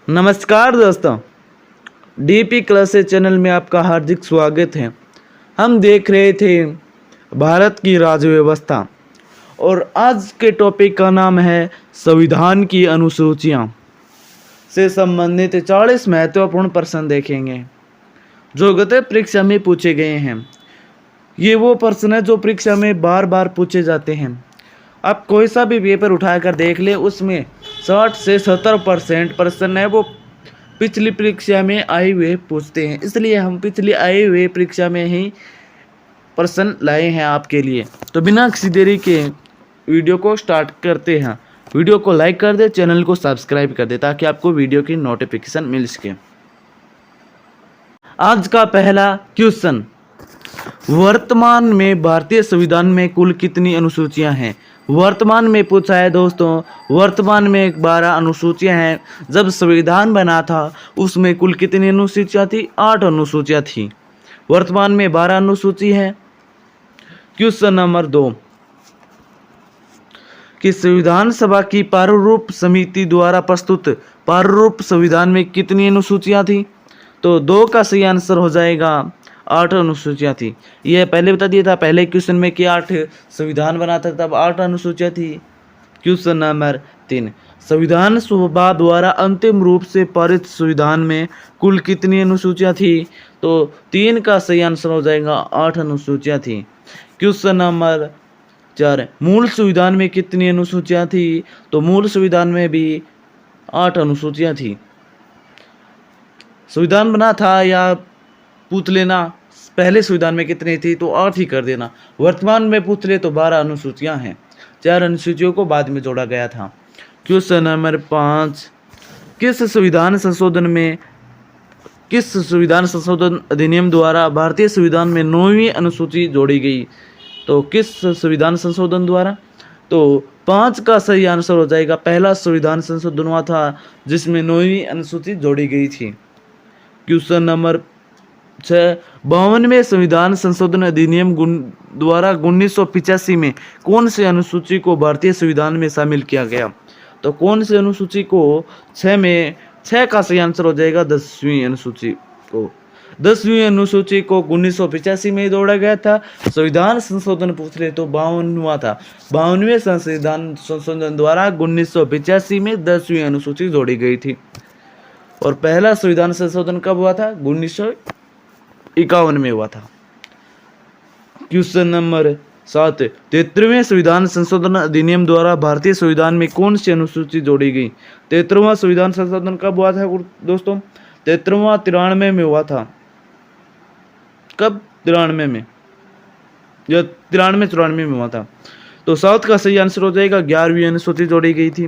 नमस्कार दोस्तों, DP classes channel में आपका हार्दिक स्वागत है। हम देख रहे थे भारत की राज्य व्यवस्था और आज के टॉपिक का नाम है संविधान की अनुसूचियां से संबंधित 40 महत्वपूर्ण प्रश्न देखेंगे जो गत परीक्षा में पूछे गए हैं। ये वो प्रश्न है जो परीक्षा में बार बार पूछे जाते हैं। आप कोई सा भी पेपर उठाकर देख ले, उसमें 60 से 70% प्रश्न है वो पिछली परीक्षा में आए हुए पूछते हैं। इसलिए हम पिछली आए हुए परीक्षा में ही प्रश्न लाए हैं आपके लिए। तो बिना किसी देरी के वीडियो को स्टार्ट करते हैं। वीडियो को लाइक कर दे, चैनल को सब्सक्राइब कर दे ताकि आपको वीडियो की नोटिफिकेशन मिल सके। आज का पहला क्वेश्चन, वर्तमान में भारतीय संविधान में कुल कितनी अनुसूचियां हैं? वर्तमान में पूछा है दोस्तों। वर्तमान में 12 अनुसूचियां हैं। जब संविधान बना था उसमें कुल कितनी अनुसूचियां थी? 8 अनुसूचियां थी। वर्तमान में 12 अनुसूची है। क्वेश्चन नंबर 2, कि संविधान सभा की प्रारूप समिति द्वारा प्रस्तुत प्रारूप संविधान में कितनी अनुसूचियां थी? तो 2 का सही आंसर हो जाएगा 8 अनुसूचियां थी। यह पहले बता दिया था पहले क्वेश्चन में कि 8 संविधान बना था तब 8 अनुसूचियां थी। क्वेश्चन नंबर 3, संविधान सभा द्वारा अंतिम रूप से पारित संविधान में कुल कितनी अनुसूचियां थी? तो 3 का सही आंसर हो जाएगा 8 अनुसूचियां थी। क्वेश्चन नंबर 4, मूल संविधान में कितनी अनुसूचियां थी? तो मूल संविधान में भी 8 अनुसूचियां थी। संविधान बना था या पूछ लेना पहले संविधान में कितनी थी तो 8 ही कर देना। वर्तमान में पूछ ले तो 12 अनुसूचियां हैं। 4 अनुसूचियों को बाद में जोड़ा गया था। क्वेश्चन नंबर 5, किस संविधान संशोधन अधिनियम द्वारा भारतीय संविधान में 9वीं अनुसूची जोड़ी गई? तो किस संविधान संशोधन द्वारा? तो 5 का सही आंसर हो जाएगा पहला संविधान संशोधन हुआ था जिसमें 9वीं अनुसूची जोड़ी गई थी। क्वेश्चन नंबर 6, 52वें संविधान संशोधन अधिनियम द्वारा 1985 में कौन से अनुसूची को भारतीय संविधान में शामिल किया गया? तो कौन से अनुसूची को 6 का सही आंसर हो जाएगा 10वीं अनुसूची को। 10वीं अनुसूची को 1985 में जोड़ा गया था। संविधान संशोधन पूछ ले तो 52 हुआ था। 52वें संविधान संशोधन द्वारा 1985 में 10वीं अनुसूची जोड़ी गई थी। और पहला संविधान संशोधन कब हुआ था? 1951 में हुआ था। क्वेश्चन नंबर 7, 73वें संविधान संशोधन अधिनियम द्वारा भारतीय संविधान में कौन सी अनुसूची जोड़ी गई? 73वां संविधान संशोधन कब हुआ था दोस्तों? 73वां 93 में हुआ था। कब? 93 में या 93-94 में हुआ था। तो 7 का सही आंसर हो जाएगा 11वीं अनुसूची जोड़ी गई थी।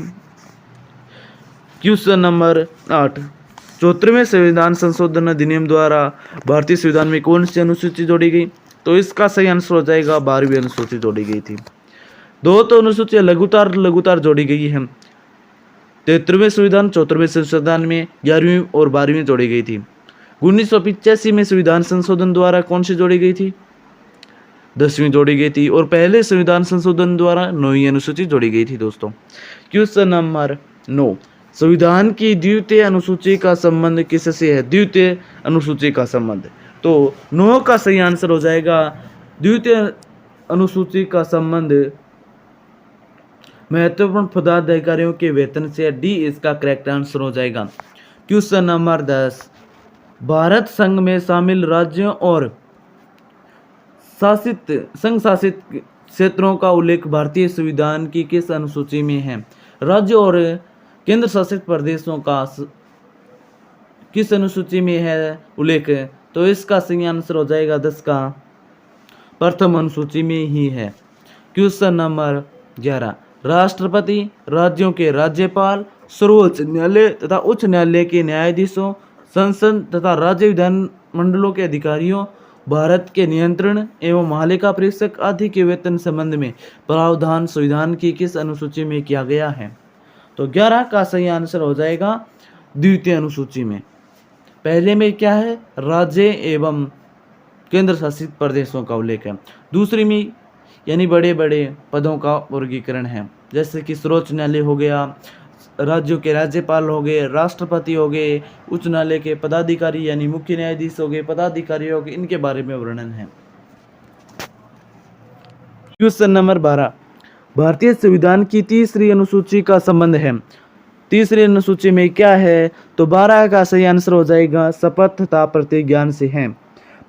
क्वेश्चन नंबर 8, 74वें संविधान संशोधन अधिनियम द्वारा भारतीय संविधान में कौन सी अनुसूची जोड़ी गई? तो इसका सही आंसर हो जाएगा 12वीं अनुसूची जोड़ी गई थी। 2 तो अनुसूचियां लगातार जोड़ी गई हैं। 73वें संविधान 74वें संविधान में 11वीं और 12वीं जोड़ी गई थी। 1985 में संविधान संशोधन द्वारा कौन सी जोड़ी गई थी? 10वीं जोड़ी गई थी। और पहले संविधान संशोधन द्वारा 9वीं अनुसूची जोड़ी गई थी दोस्तों। क्वेश्चन नंबर 9, संविधान की द्वितीय अनुसूची का संबंध किससे है? द्वितीय अनुसूची का संबंध, तो 9 का सही आंसर हो जाएगा द्वितीय अनुसूची का संबंध महत्वपूर्ण पदाधिकारियों के वेतन से। डी इसका करेक्ट आंसर हो जाएगा। क्वेश्चन नंबर 10, भारत संघ में शामिल राज्यों और संघ शासित क्षेत्रों का उल्लेख भारतीय संविधान की किस अनुसूची में है? राज्यों और केंद्र शासित प्रदेशों का किस अनुसूची में है उल्लेख? तो इसका सही आंसर हो जाएगा 10 का प्रथम अनुसूची में ही है। क्वेश्चन नंबर 11, राष्ट्रपति, राज्यों के राज्यपाल, सर्वोच्च न्यायालय तथा उच्च न्यायालय के न्यायाधीशों, संसद तथा राज्य विधान मंडलों के अधिकारियों, भारत के नियंत्रण एवं महालेखा परीक्षक आदि के वेतन संबंध में प्रावधान संविधान की किस अनुसूची में किया गया है? तो 11 का सही आंसर हो जाएगा द्वितीय अनुसूची में। पहले में क्या है? राज्य एवं केंद्र शासित प्रदेशों का उल्लेख है। दूसरी में यानी बड़े बड़े पदों का वर्गीकरण है, जैसे कि सर्वोच्च न्यायालय हो गया, राज्यों के राज्यपाल हो गए, राष्ट्रपति हो गए, उच्च न्यायालय के पदाधिकारी यानी मुख्य न्यायाधीश हो गए, पदाधिकारी हो गए, इनके बारे में वर्णन है। क्वेश्चन नंबर 12, भारतीय संविधान की तीसरी अनुसूची का संबंध है। तीसरी अनुसूची में क्या है? तो 12 का सही आंसर हो जाएगा शपथ तथा प्रतिज्ञान से है।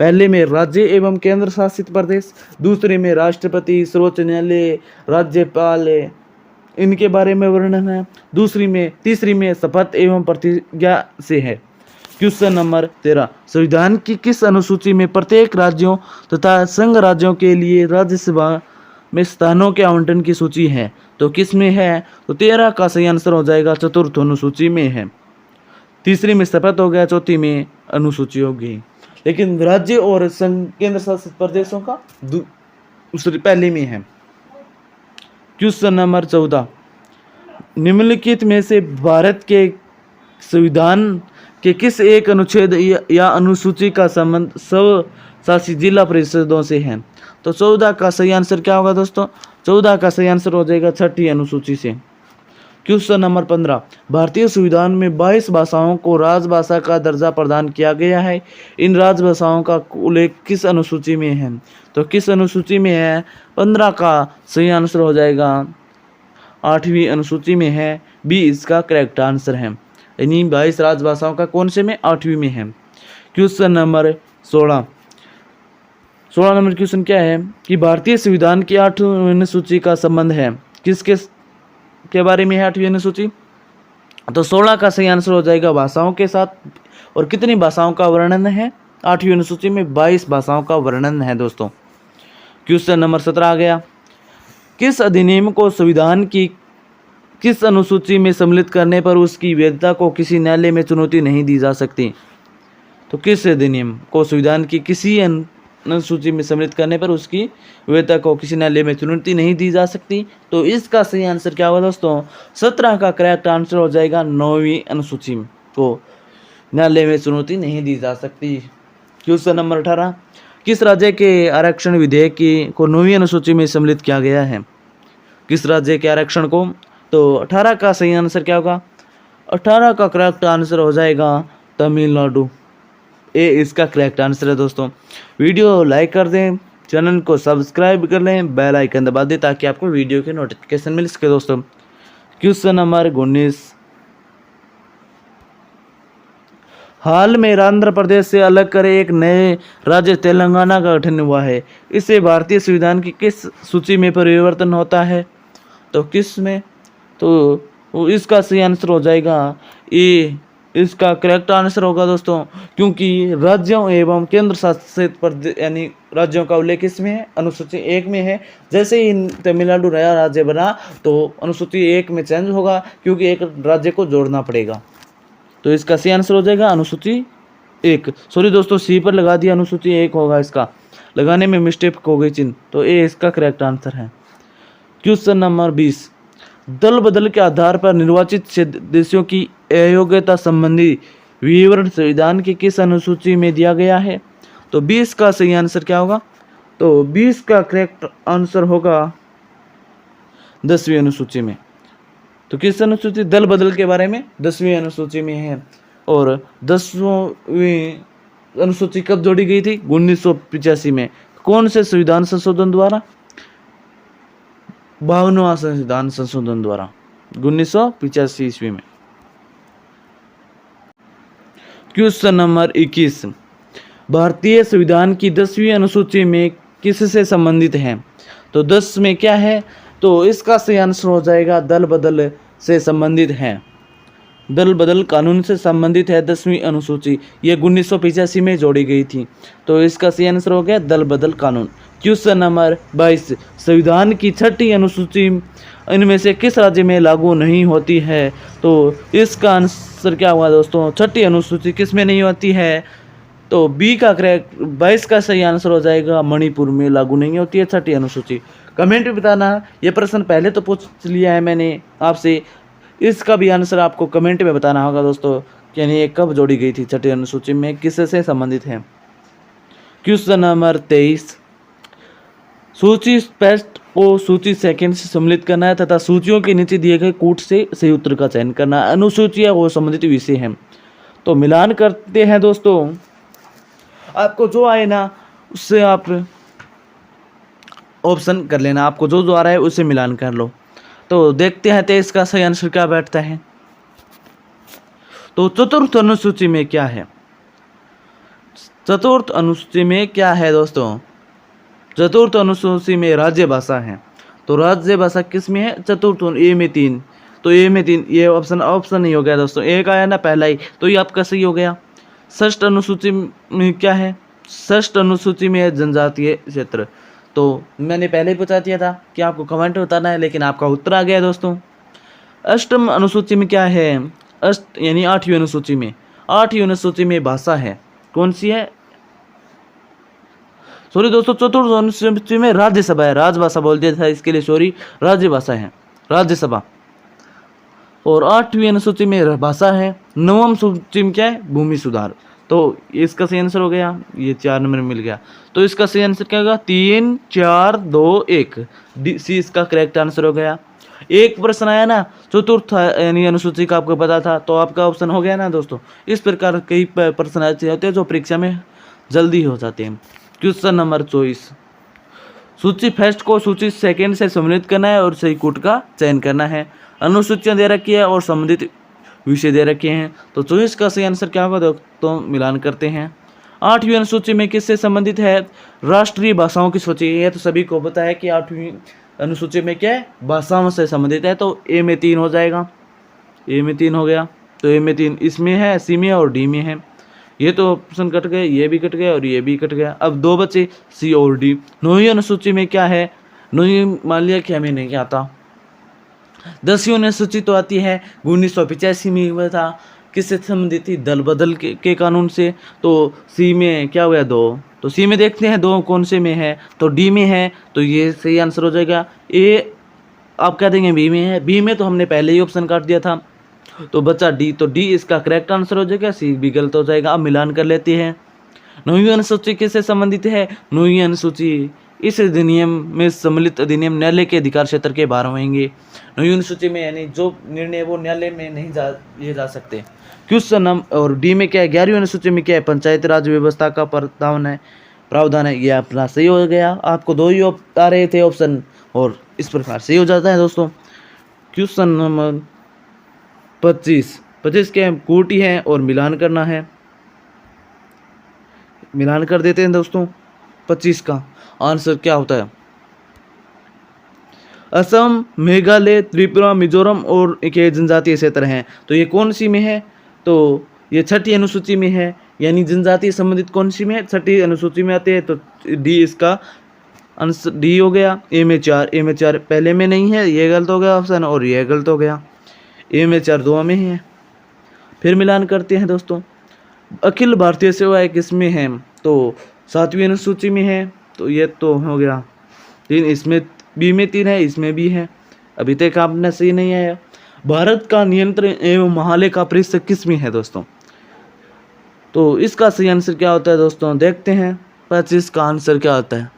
पहले में राज्य एवं केंद्र शासित प्रदेश, दूसरे में राष्ट्रपति, सर्वोच्च न्यायालय, राज्यपाल, इनके बारे में वर्णन है। तीसरी में शपथ एवं प्रतिज्ञा से है। क्वेश्चन नंबर 13, संविधान की किस अनुसूची में प्रत्येक राज्यों तथा संघ राज्यों के लिए राज्यसभा में स्थानों के आवंटन की सूची है? तो किस में है? तो 13 का सही आंसर हो जाएगा चतुर्थ अनुसूची में है। तीसरी में शपथ हो गया, चौथी में अनुसूची होगी। लेकिन राज्य और संघ केंद्र शासित प्रदेशों का दूसरी पहले में है। क्वेश्चन नंबर 14, निम्नलिखित में से भारत के संविधान के किस एक अनुच्छेद या अनुसूची का संबंध स्वशासित जिला परिषदों से है? तो 14 का सही आंसर क्या होगा दोस्तों? 14 का सही आंसर हो जाएगा छठी अनुसूची से। क्वेश्चन नंबर 15, भारतीय संविधान में 22 भाषाओं को राजभाषा का दर्जा प्रदान किया गया है। इन राजभाषाओं का उल्लेख किस अनुसूची में है? तो किस अनुसूची में है? 15 का सही आंसर हो जाएगा 8वीं अनुसूची में है। बी इसका करेक्ट आंसर है। यानी 22 राजभाषाओं का कौन से में? 8वीं में है। क्वेश्चन नंबर 16 नंबर क्वेश्चन क्या है कि भारतीय संविधान की 8वीं अनुसूची का संबंध है किसके के बारे में है 8वीं अनुसूची? तो 16 का सही आंसर हो जाएगा भाषाओं के साथ। और कितनी भाषाओं का वर्णन है 8वीं अनुसूची में? 22 भाषाओं का वर्णन है दोस्तों। क्वेश्चन नंबर 17 आ गया, किस अधिनियम को संविधान की किस अनुसूची में सम्मिलित करने पर उसकी वैधता को किसी न्यायालय में चुनौती नहीं दी जा सकती? तो किस अधिनियम को संविधान की किसी अनुसूची में सम्मिलित करने पर उसकी वैधता को किसी न्यायालय में चुनौती नहीं दी जा सकती? तो इसका सही आंसर क्या होगा दोस्तों? 17 का करेक्ट आंसर हो जाएगा 9वीं अनुसूची को न्यायालय में चुनौती नहीं दी जा सकती। क्वेश्चन नंबर 18, किस राज्य के आरक्षण विधेयक को 9वीं अनुसूची में सम्मिलित किया गया है? किस राज्य के आरक्षण को? तो 18 का सही आंसर क्या होगा? 18 का करेक्ट आंसर हो जाएगा तमिलनाडु। ए इसका करेक्ट आंसर है दोस्तों। वीडियो लाइक कर दें, चैनल को सब्सक्राइब कर लें, बेल आइकन दबा दें ताकि आपको वीडियो की नोटिफिकेशन मिल सके दोस्तों। क्वेश्चन नंबर 19, हाल में आंध्र प्रदेश से अलग कर एक नए राज्य तेलंगाना का गठन हुआ है। इससे भारतीय संविधान की किस सूची में परिवर्तन होता है? तो किस में? तो इसका सही आंसर हो जाएगा ए इसका करेक्ट आंसर होगा दोस्तों, क्योंकि राज्यों एवं केंद्र शासित प्रदेश यानी राज्यों का उल्लेख इसमें है, अनुसूची 1 में है। जैसे ही तमिलनाडु नया राज्य बना तो अनुसूची 1 में चेंज होगा, क्योंकि एक राज्य को जोड़ना पड़ेगा। तो इसका सही आंसर हो जाएगा अनुसूची 1। सॉरी दोस्तों, सी पर लगा दिया, अनुसूची 1 होगा, इसका लगाने में मिस्टेक हो गई चिन्ह, तो ए इसका करेक्ट आंसर है। क्वेश्चन नंबर 20, दल बदल के आधार पर निर्वाचित सदस्यों की अयोग्यता संबंधी विवरण संविधान की किस अनुसूची में दिया गया है? तो 20 का सही आंसर क्या होगा? तो 20 का करेक्ट आंसर होगा 10वीं अनुसूची में। तो किस अनुसूची? दल बदल के बारे में 10वीं अनुसूची में है। और 10वीं अनुसूची कब जोड़ी गई थी? 1985 में। कौन से संविधान संशोधन द्वारा? 52वां संविधान संशोधन द्वारा 1985 ईस्वी में। क्वेश्चन नंबर 21, भारतीय संविधान की 10वीं अनुसूची में किससे संबंधित है? तो 10 में क्या है? तो इसका सही आंसर हो जाएगा दल बदल से संबंधित है। दल बदल कानून से संबंधित है 10वीं अनुसूची। ये 1985 में जोड़ी गई थी, तो इसका सही आंसर हो गया दल बदल कानून। क्वेश्चन नंबर 22, संविधान की 6ठी अनुसूची इनमें से किस राज्य में लागू नहीं होती है? तो इसका आंसर क्या हुआ दोस्तों? 6ठी अनुसूची किस में नहीं होती है? तो बी का करेक्ट 22 का सही आंसर हो जाएगा मणिपुर में लागू नहीं होती है 6ठी अनुसूची। कमेंट में बताना, ये प्रश्न पहले तो पूछ लिया है मैंने आपसे, इसका भी आंसर आपको कमेंट में बताना होगा दोस्तों, यानी ये कब जोड़ी गई थी 6ठी अनुसूची में, किससे संबंधित है। क्वेश्चन नंबर 23, सूची स्पष्ट को सूची सेकंड से सम्मिलित करना है तथा सूचियों के नीचे दिए गए कूट से सही उत्तर का चयन करना है। अनुसूचियाँ वो संबंधित विषय हैं। तो मिलान करते हैं दोस्तों, आपको जो आए ना उससे आप ऑप्शन कर लेना, आपको जो जो आ रहा है उससे मिलान कर लो। तो देखते हैं 23 का सही आंसर क्या बैठता है। तो चतुर्थ अनुसूची में क्या है? चतुर्थ अनुसूची में क्या है दोस्तों? चतुर्थ अनुसूची में राज्य भाषा है। तो राज्य भाषा किस में है? चतुर्थ, ए में 3। तो ए में 3, ये ऑप्शन नहीं हो गया दोस्तों, एक आया ना पहला ही, तो ये आपका सही हो गया। षष्ठ अनुसूची में क्या है? षष्ठ अनुसूची में है जनजातीय क्षेत्र। तो मैंने पहले ही बता दिया था कि आपको कमेंट बताना है, लेकिन आपका उत्तर आ गया दोस्तों। अष्टम अनुसूची में क्या है? अष्ट यानी 8वीं अनुसूची में, 8वीं अनुसूची में भाषा है। कौन सी है? सॉरी दोस्तों, चतुर्थ अनुसूची में राज्यसभा है, राजभाषा बोल दिया था, इसके लिए सॉरी, राज्यभाषा है, राज्यसभा। और 8वीं अनुसूची में भाषा है। नवम सूची में क्या है? भूमि सुधार। तो इसका सही आंसर हो गया, ये 4 नंबर मिल गया। तो इसका सही आंसर क्या होगा? 3, 4, 2, 1 सी इसका करेक्ट आंसर हो गया। एक प्रश्न आया ना चतुर्थ यानी अनुसूची का, आपको पता था, तो आपका ऑप्शन हो गया ना दोस्तों। इस प्रकार कई प्रश्न ऐसे होते हैं जो परीक्षा में जल्दी हो जाते हैं। क्वेश्चन नंबर 24, सूची फर्स्ट को सूची सेकंड से सम्मिलित करना है और सही कूट का चयन करना है। अनुसूचियां दे रखी है और संबंधित विषय दे रखे हैं। तो 24 का सही आंसर क्या होगा? तो मिलान करते हैं। 8वीं अनुसूची में किससे संबंधित है? राष्ट्रीय भाषाओं की सूची। यह तो सभी को पता है कि 8वीं अनुसूची में क्या है? भाषाओं से संबंधित है। तो ए में 3 हो जाएगा, ए में 3 हो गया। तो ए में 3 इसमें है, सी में और डी में है। ये तो ऑप्शन कट गए, ये भी कट गया और ये भी कट गया। अब 2 बचे, सी और डी। 9वीं अनुसूची में क्या है? 9वीं मान लिया कि हमें नहीं आता। 10वीं अनुसूची तो आती है 1985 में हुआ था, किससे संबंधित थी? दल बदल के कानून से। तो सी में क्या हुआ? 2। तो सी में देखते हैं 2 कौन से में है, तो डी में है। तो ये सही आंसर हो जाएगा। ए आप कह देंगे बी में है, बी में तो हमने पहले ही ऑप्शन काट दिया था, तो बचा डी। तो डी इसका करेक्ट आंसर हो जाएगा, सी भी गलत हो जाएगा। अब मिलान कर लेते हैं। 9वीं अनुसूची किससे संबंधित है? 9वीं अनुसूची इस अधिनियम में सम्मिलित अधिनियम न्यायालय के अधिकार क्षेत्र के बाहर होंगे। 9वीं अनुसूची में यानी जो निर्णय वो न्यायालय में नहीं लिए जा सकते। क्वेश्चन नंबर और डी में क्या है? 11वीं अनुसूची में क्या है? पंचायती राज व्यवस्था का प्रावधान है। ये अपना सही हो गया। आपको 2 ही आ रहे थे ऑप्शन और इस प्रकार सही हो जाता है दोस्तों। क्वेश्चन नंबर 25 के कोटि है और मिलान करना है। मिलान कर देते हैं दोस्तों। 25 का आंसर क्या होता है? असम, मेघालय, त्रिपुरा, मिजोरम और के जनजातीय क्षेत्र हैं। तो ये कौन सी में है? तो ये 6ठी अनुसूची में है, यानी जनजातीय संबंधित कौन सी में है? 6ठी अनुसूची में आते हैं। तो डी इसका आंसर डी हो गया। ए में 4 पहले में नहीं है, ये गलत हो गया ऑप्शन और ये गलत हो गया। ए में 4 2 में है। फिर मिलान करते हैं दोस्तों। अखिल भारतीय सेवाएं किसमें है? तो 7वीं अनुसूची में है। तो ये तो हो गया 3, इसमें बी में 3 है, इसमें भी है। अभी तक आपने सही नहीं आया। भारत का नियंत्रण एवं महालेखा परिषद किस में है दोस्तों? तो इसका सही आंसर क्या होता है दोस्तों? देखते हैं 25 का आंसर क्या होता है।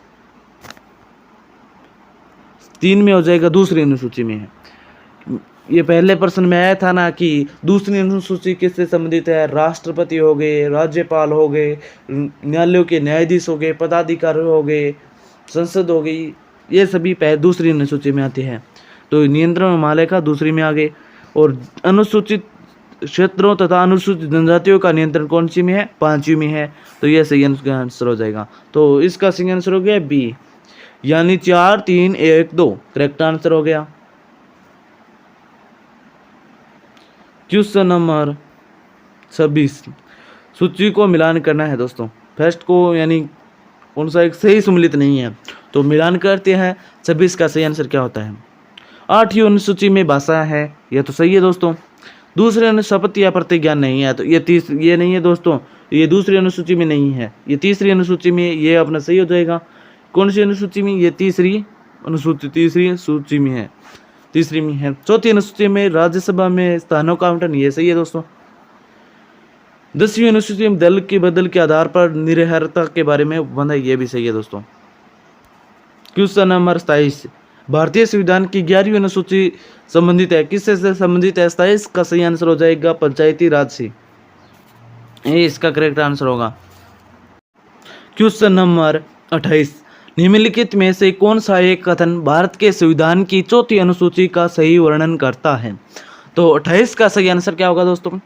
3 में हो जाएगा, दूसरी अनुसूची में है। ये पहले प्रश्न में आया था ना कि दूसरी अनुसूची किससे संबंधित है? राष्ट्रपति हो गए, राज्यपाल हो गए, न्यायालयों के न्यायाधीश हो गए, पदाधिकारी हो गए, संसद हो गई, ये सभी दूसरी अनुसूची में आती है। तो नियंत्रण महालेखा दूसरी में आ गए। और अनुसूचित क्षेत्रों तथा अनुसूचित जनजातियों का नियंत्रण कौन सी में है? 5वीं में है। तो यह सही आंसर हो जाएगा। तो इसका सही आंसर हो गया बी, यानी 4 3 1 2 करेक्ट आंसर हो गया। क्वेश्चन नंबर 26, सूची को मिलान करना है दोस्तों। फर्स्ट को यानी कौन सा एक सही सम्मिलित नहीं है, तो मिलान करते हैं। 26 का सही आंसर क्या होता है? 8वीं अनुसूची में भाषा है, यह तो सही है दोस्तों। दूसरे अनुशपथ या प्रतिज्ञा नहीं है, तो ये नहीं है दोस्तों, ये दूसरी अनुसूची में नहीं है, ये तीसरी अनुसूची में, ये अपना सही हो जाएगा। कौन सी अनुसूची में? ये तीसरी सूची में है, तीसरी में है। चौथी अनुसूची में राज्यसभा में स्थानों का आवंटन, ये सही है दोस्तों। 10वीं अनुसूची में दल के बदल के आधार पर निरहरता के बारे में बंधा, ये भी सही है दोस्तों। क्वेश्चन नंबर 27, भारतीय संविधान की 11वीं अनुसूची संबंधित है, किससे से संबंधित है? 27 का सही आंसर हो जाएगा पंचायती राज से, ये इसका करेक्ट आंसर होगा। क्वेश्चन नंबर 28, निम्नलिखित में से कौन सा एक कथन भारत के संविधान की 4वीं अनुसूची का सही वर्णन करता है? तो 28 का सही आंसर क्या होगा दोस्तों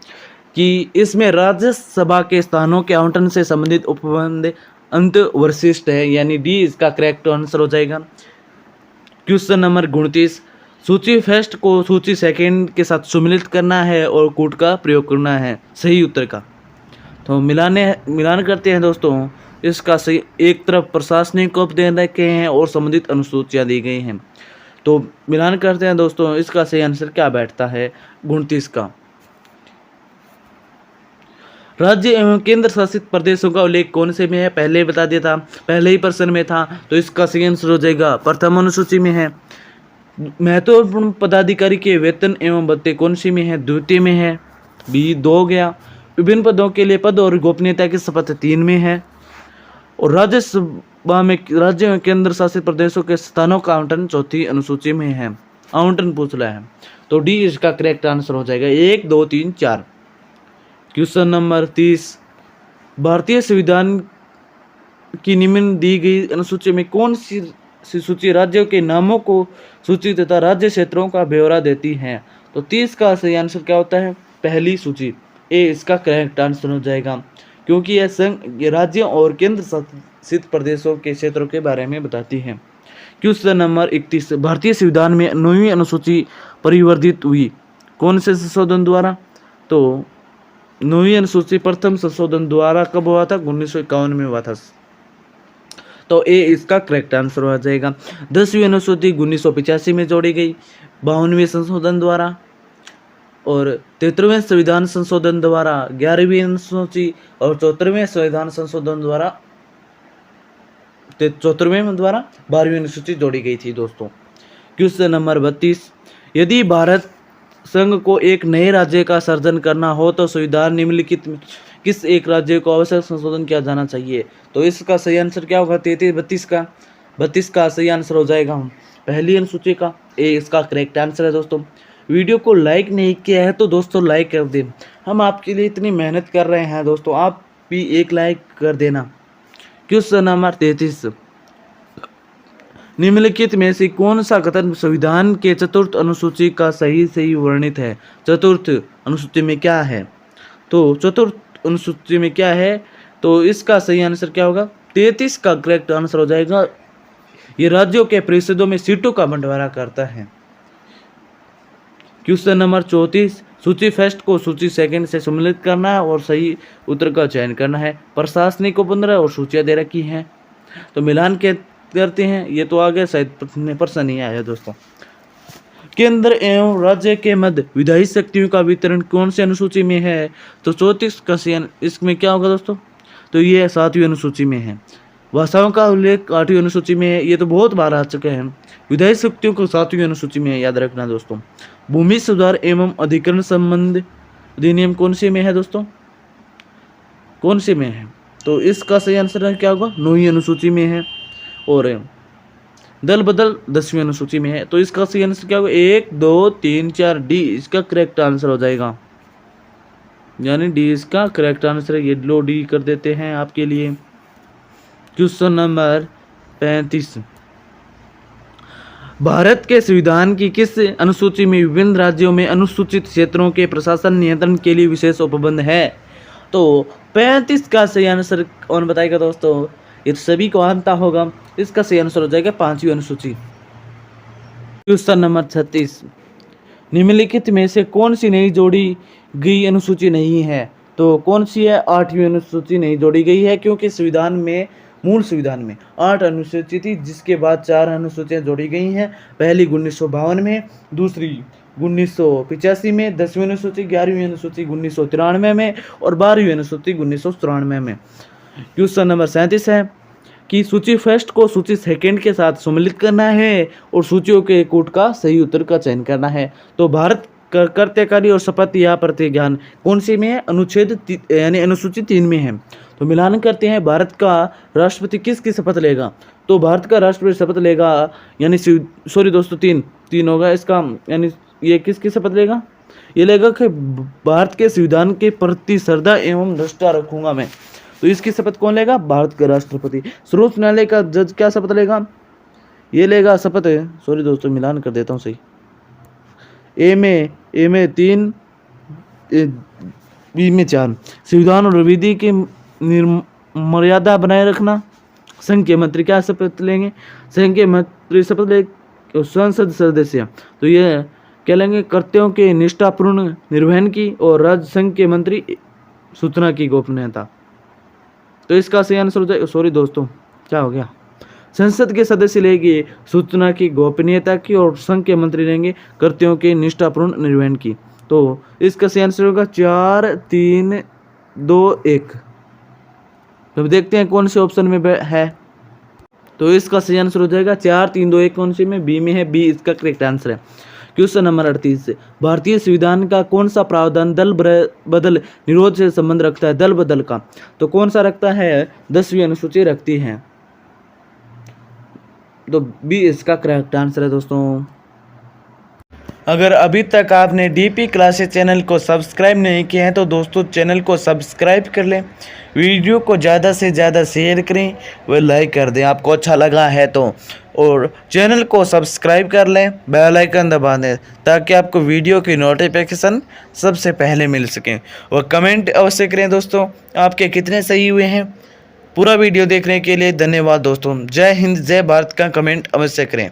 कि इसमें राज्यसभा के स्थानों के आवंटन से संबंधित उपबंध अंतर्वशिष्ट है, यानी डी इसका करेक्ट आंसर हो जाएगा। क्वेश्चन नंबर 29, सूची फर्स्ट को सूची सेकंड के साथ सम्मिलित करना है और कूट का प्रयोग करना है सही उत्तर का। तो मिलान करते हैं दोस्तों, इसका सही एक तरफ प्रशासनिक उप दे रखे हैं और संबंधित अनुसूचियां दी गई हैं। तो मिलान करते हैं दोस्तों, इसका सही आंसर क्या बैठता है 29 का। राज्य एवं केंद्र शासित प्रदेशों का उल्लेख कौन से में है? पहले ही बता दिया था, पहले ही प्रश्न में था, तो इसका सही आंसर हो जाएगा प्रथम अनुसूची में है। महत्वपूर्ण पदाधिकारी के वेतन एवं भत्ते कौन सी में है? द्वितीय में है, बी 2 हो गया। विभिन्न पदों के लिए पद और गोपनीयता की शपथ 3 में है। और राज्यसभा में राज्य एवं केंद्र शासित प्रदेशों के स्थानों का आवंटन 4वीं अनुसूची में है, आवंटन पूछ रहा है, तो डी इसका करेक्ट आंसर हो जाएगा 1 2 3 4। क्वेश्चन नंबर 30, भारतीय संविधान की निम्न दी गई अनुसूची में कौन सी सूची राज्यों के नामों को सूची तथा राज्य क्षेत्रों का ब्यौरा देती है? तो 30 का सही आंसर क्या होता है? पहली सूची, ए इसका करेक्ट आंसर हो जाएगा, क्योंकि यह संघ राज्यों और केंद्र शासित प्रदेशों के क्षेत्रों के बारे में बताती है। क्वेश्चन नंबर 31, भारतीय संविधान में 9वीं अनुसूची परिवर्धित हुई कौन से संशोधन द्वारा? तो 9वीं अनुसूची प्रथम संशोधन द्वारा कब हुआ था? 1951 में हुआ था, तो ए इसका करेक्ट आंसर हो जाएगा। 10वीं अनुसूची 1985 में जोड़ी गई 52वें संशोधन द्वारा, और 73वें संविधान संशोधन द्वारा 11वीं अनुसूची, और 74वें संविधान संशोधन द्वारा 12वीं अनुसूची जोड़ी गई थी दोस्तों। क्वेश्चन नंबर 32, यदि भारत संघ को एक नए राज्य का सर्जन करना हो तो संविधान निम्नलिखित में किस एक राज्य को आवश्यक संशोधन किया जाना चाहिए? तो इसका सही आंसर क्या होगा? 32 का सही आंसर हो जाएगा पहली अनुसूची का, ए इसका करेक्ट आंसर है दोस्तों। वीडियो को लाइक नहीं किया है तो दोस्तों लाइक कर दें, हम आपके लिए इतनी मेहनत कर रहे हैं दोस्तों, आप भी एक लाइक कर देना। क्वेश्चन नंबर 33, निम्नलिखित में से कौन सा कथन संविधान के चतुर्थ अनुसूची का सही वर्णित है? चतुर्थ अनुसूची में क्या है? तो चतुर्थ अनुसूची में क्या है? तो इसका सही आंसर क्या होगा? 33 का करेक्ट आंसर हो जाएगा, ये राज्यों के परिषदों में सीटों का बंटवारा करता है। क्वेश्चन नंबर 34, सूची फर्स्ट को सूची सेकंड से सम्मिलित करना है और सही उत्तर का चयन करना है। प्रशासनिक को 15 और सूचियां दे रखी हैं, तो मिलान के करते हैं, ये तो आगे शायद प्रश्न नहीं आया दोस्तों। केंद्र एवं राज्य के मध्य विधायी शक्तियों का वितरण कौन सी अनुसूची में है? तो 34 का सही इसमें क्या होगा दोस्तों? तो ये 7वीं अनुसूची में है। भाषाओं का उल्लेख 8वीं अनुसूची में है, ये तो बहुत बार आ चुके हैं। विधायी शक्तियों को 7वीं अनुसूची में है, याद रखना दोस्तों। भूमि सुधार एवं अधिकरण संबंध अधिनियम कौन सी में है दोस्तों? कौन सी में है? तो इसका सही आंसर क्या होगा? 9वीं अनुसूची में है। और दल बदल 10वीं अनुसूची में है, तो इसका सही आंसर क्या होगा? 1 2 3 4 डी इसका करेक्ट आंसर हो जाएगा, यानी डी इसका करेक्ट आंसर है। ये लो डी कर देते हैं आपके लिए। क्वेश्चन नंबर 35, भारत के संविधान की किस अनुसूची में विभिन्न राज्यों में अनुसूचित क्षेत्रों के प्रशासन नियंत्रण के लिए विशेष उपबंध है? तो 35 का सही आंसर कौन बताएगा दोस्तों? ये सभी को आता होगा, इसका सही आंसर हो जाएगा 5वीं अनुसूची। क्वेश्चन नंबर 36, निम्नलिखित में से कौन सी नई जोड़ी गई अनुसूची नहीं है? तो कौन सी है? 8वीं अनुसूची नहीं जोड़ी गई है, क्योंकि संविधान में मूल संविधान में 8 अनुसूची थी, जिसके बाद 4 अनुसूचियां जोड़ी गई हैं। पहली 1952 में, दूसरी 1985 में, 10वीं अनुसूची 11वीं अनुसूची 1993 में और 12वीं अनुसूची 1994 में। क्वेश्चन नंबर 37 है कि सूची फर्स्ट को सूची सेकंड के साथ सम्मिलित करना है और सूचियों के कूट का सही उत्तर का चयन करना है। तो भारत कर्तव्यकारी और शपथ या प्रतिज्ञान कौन सी में है? अनुच्छेद यानी अनुसूची 3 में है। तो मिलान करते हैं, भारत का राष्ट्रपति किसकी शपथ लेगा? तो भारत का राष्ट्रपति शपथ लेगा, यानी सॉरी दोस्तों, तीन होगा इसका, यानी ये किसकी शपथ लेगा? ये लेगा कि भारत के संविधान के प्रति श्रद्धा एवं निष्ठा रखूंगा मैं। तो इसकी शपथ कौन लेगा? भारत के राष्ट्रपति। सर्वोच्च न्यायालय का जज क्या शपथ लेगा? ये लेगा शपथ, सॉरी दोस्तों मिलान कर देता हूँ सही, ए में 3, बी में 4, संविधान और विधि की मर्यादा बनाए रखना। संघ के मंत्री क्या शपथ लेंगे? संघ के मंत्री शपथ ले संसद सदस्य, तो ये क्या लेंगे? कर्तव्यों के निष्ठापूर्ण निर्वहन की, और राज्य संघ के मंत्री सूचना की गोपनीयता। तो इसका सही आंसर हो जाए, सॉरी दोस्तों क्या हो गया, संसद के सदस्य लेंगे सूचना की गोपनीयता की, और संघ के मंत्री लेंगे कर्तव्यों के निष्ठापूर्ण निर्वहन की। तो इसका सही आंसर होगा 4, 3, 2, 1। तो देखते हैं कौन से ऑप्शन में है। तो इसका सही आंसर हो जाएगा 4, 3, 2, 1। कौन सी में? बी में है, बी इसका करेक्ट आंसर है। क्वेश्चन नंबर 38 से, भारतीय संविधान का कौन सा प्रावधान दल बदल निरोध से संबंध रखता है? दल बदल का तो कौन सा रखता है? 10वीं अनुसूची रखती है। तो बी इसका करेक्ट आंसर है दोस्तों। अगर अभी तक आपने डीपी क्लासेस चैनल को सब्सक्राइब नहीं किया है तो दोस्तों चैनल को सब्सक्राइब कर लें, वीडियो को ज़्यादा से ज़्यादा शेयर करें व लाइक कर दें आपको अच्छा लगा है तो, और चैनल को सब्सक्राइब कर लें, बेल आइकन दबा दें ताकि आपको वीडियो की नोटिफिकेशन सबसे पहले मिल सके। और कमेंट अवश्य करें दोस्तों आपके कितने सही हुए हैं। पूरा वीडियो देखने के लिए धन्यवाद दोस्तों। जय हिंद, जय भारत का कमेंट अवश्य करें।